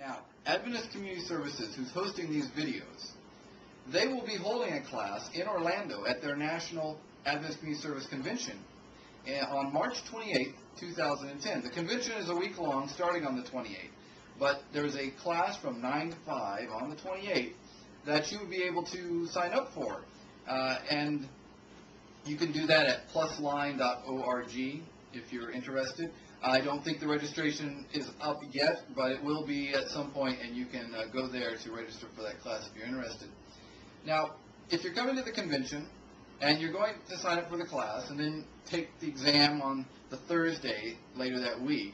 Now, Adventist Community Services, who's hosting these videos, they will be holding a class in Orlando at their National Adventist Community Service Convention on March 28, 2010. The convention is a week long, starting on the 28th, but there's a class from 9 to 5 on the 28th that you would be able to sign up for. And you can do that at plusline.org if you're interested. I don't think the registration is up yet, but it will be at some point, and you can go there to register for that class if you're interested. Now, if you're coming to the convention and you're going to sign up for the class and then take the exam on the Thursday later that week,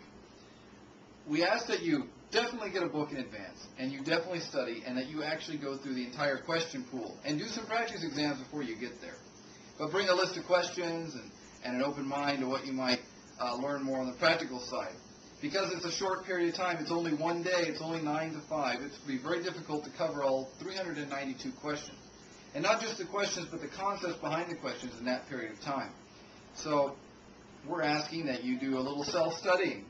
we ask that you definitely get a book in advance, and you definitely study, and that you actually go through the entire question pool and do some practice exams before you get there. But bring a list of questions and an open mind to what you might learn more on the practical side. Because it's a short period of time, it's only one day, it's only 9 to 5, it's going to be very difficult to cover all 392 questions. And not just the questions, but the concepts behind the questions in that period of time. So we're asking that you do a little self-studying,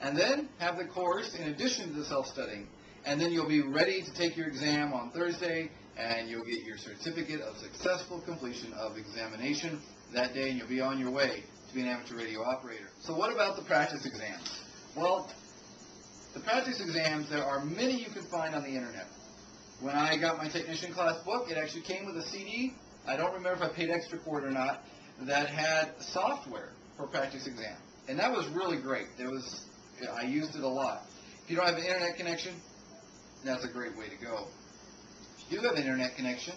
and then have the course in addition to the self-studying. And then you'll be ready to take your exam on Thursday, and you'll get your certificate of successful completion of examination that day, and you'll be on your way to be an amateur radio operator. So what about the practice exams? Well, the practice exams, there are many you can find on the internet. When I got my technician class book, it actually came with a CD. I don't remember if I paid extra for it or not, that had software for practice exam. And that was really great. I used it a lot. If you don't have an internet connection, that's a great way to go. If you do have an internet connection,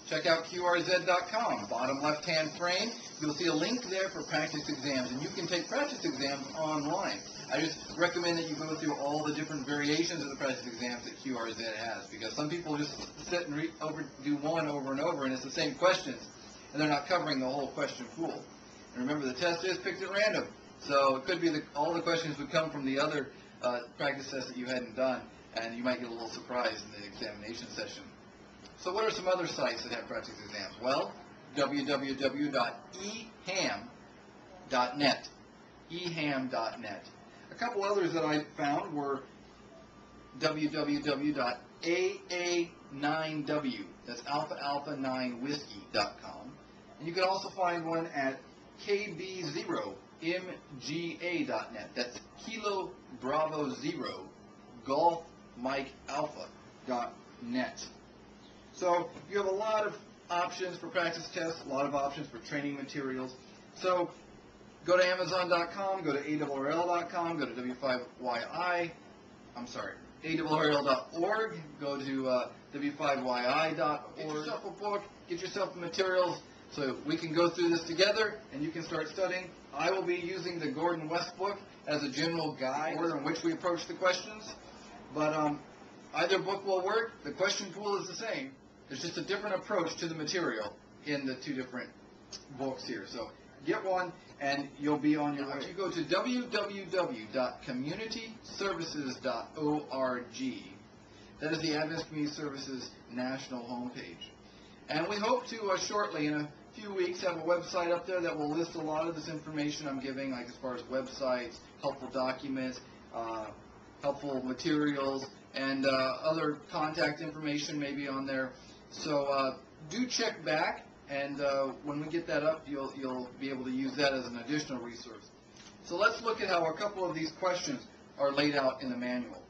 check out QRZ.com. Bottom left-hand frame, you'll see a link there for practice exams, and you can take practice exams online. I just recommend that you go through all the different variations of the practice exams that QRZ has, because some people just sit and do one over and over, and it's the same questions, and they're not covering the whole question pool. And remember, the test is picked at random, so it could be that all the questions would come from the other practice tests that you hadn't done, and you might get a little surprised in the examination session. So what are some other sites that have practice exams? Well, www.eham.net. eham.net. A couple others that I found were www.aa9w, that's alpha 9 whiskey.com. And you can also find one at kb0mga.net, that's Kilo Bravo 0 Golf Mike Alpha.net. So you have a lot of options for practice tests, a lot of options for training materials. So go to Amazon.com, go to ARRL.com, go to ARRL.org, go to W5YI.org. Get yourself a book, get yourself the materials so we can go through this together and you can start studying. I will be using the Gordon West book as a general guide, order in which we approach the questions. But either book will work. The question pool is the same. There's just a different approach to the material in the two different books here. So get one, and you'll be on your way. You go to www.communityservices.org. That is the Adventist Community Services national homepage. And we hope to shortly, in a few weeks, have a website up there that will list a lot of this information I'm giving, like as far as websites, helpful documents, helpful materials, and other contact information may be on there. So do check back, and when we get that up, you'll be able to use that as an additional resource. So let's look at how a couple of these questions are laid out in the manual.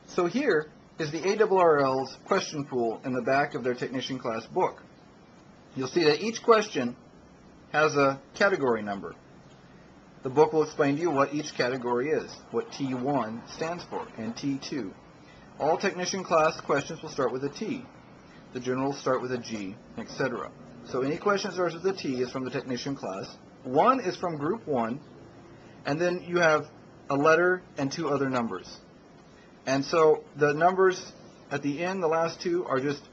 So here is the ARRL's question pool in the back of their technician class book. You'll see that each question has a category number. The book will explain to you what each category is, what T1 stands for, and T2. All technician class questions will start with a T. The general will start with a G, etc. So any question that starts with a T is from the technician class. 1 is from group 1, and then you have a letter and 2 other numbers. And so the numbers at the end, the last 2, are just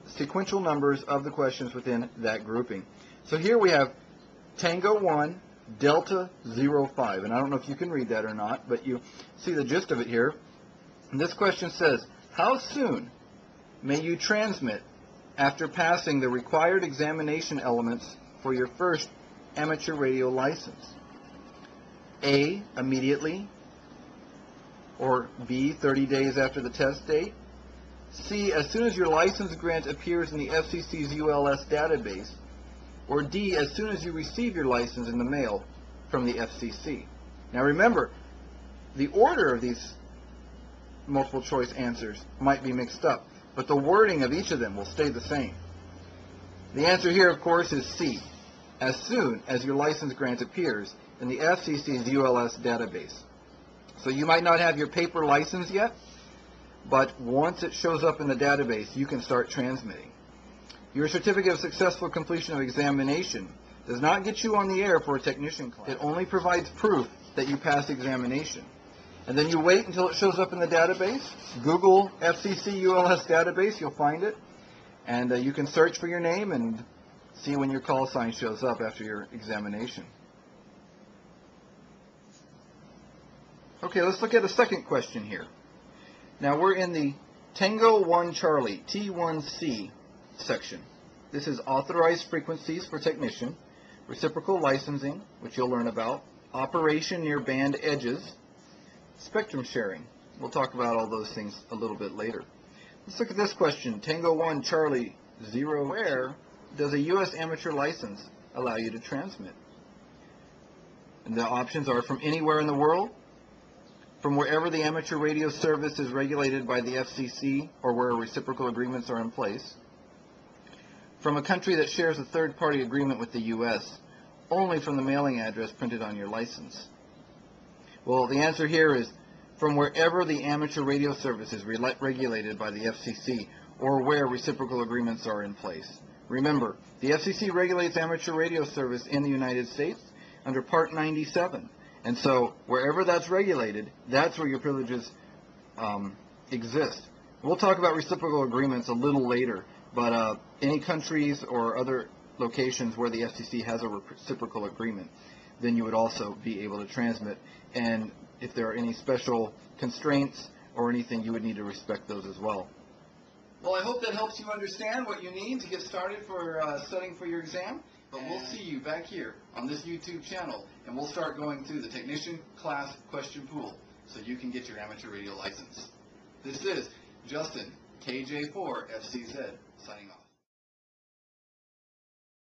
sequential numbers of the questions within that grouping. So here we have Tango 1, Delta 05, and I don't know if you can read that or not, but you see the gist of it here. And this question says, how soon may you transmit after passing the required examination elements for your first amateur radio license? A, immediately. Or B, 30 days after the test date? C, as soon as your license grant appears in the FCC's ULS database? Or D, as soon as you receive your license in the mail from the FCC? Now remember, the order of these multiple choice answers might be mixed up, but the wording of each of them will stay the same. The answer here, of course, is C, as soon as your license grant appears in the FCC's ULS database. So you might not have your paper license yet, but once it shows up in the database, you can start transmitting. Your certificate of successful completion of examination does not get you on the air for a technician class. It only provides proof that you passed examination. And then you wait until it shows up in the database. Google FCC ULS database, you'll find it. And you can search for your name and see when your call sign shows up after your examination. Okay, let's look at a second question here. Now we're in the Tango 1 Charlie, T1C section. This is authorized frequencies for technician, reciprocal licensing, which you'll learn about, operation near band edges, spectrum sharing. We'll talk about all those things a little bit later. Let's look at this question. Tango 1 Charlie 0. Where does a U.S. amateur license allow you to transmit? And the options are from anywhere in the world, from wherever the amateur radio service is regulated by the FCC or where reciprocal agreements are in place, from a country that shares a third-party agreement with the U.S., only from the mailing address printed on your license. Well, the answer here is from wherever the amateur radio service is regulated by the FCC or where reciprocal agreements are in place. Remember, the FCC regulates amateur radio service in the United States under Part 97. And so wherever that's regulated, that's where your privileges exist. We'll talk about reciprocal agreements a little later, but any countries or other locations where the FCC has a reciprocal agreement, then you would also be able to transmit. And if there are any special constraints or anything, you would need to respect those as well. Well, I hope that helps you understand what you need to get started for studying for your exam. But we'll see you back here on this YouTube channel, and we'll start going through the technician class question pool so you can get your amateur radio license. This is Justin, KJ4FCZ, signing off.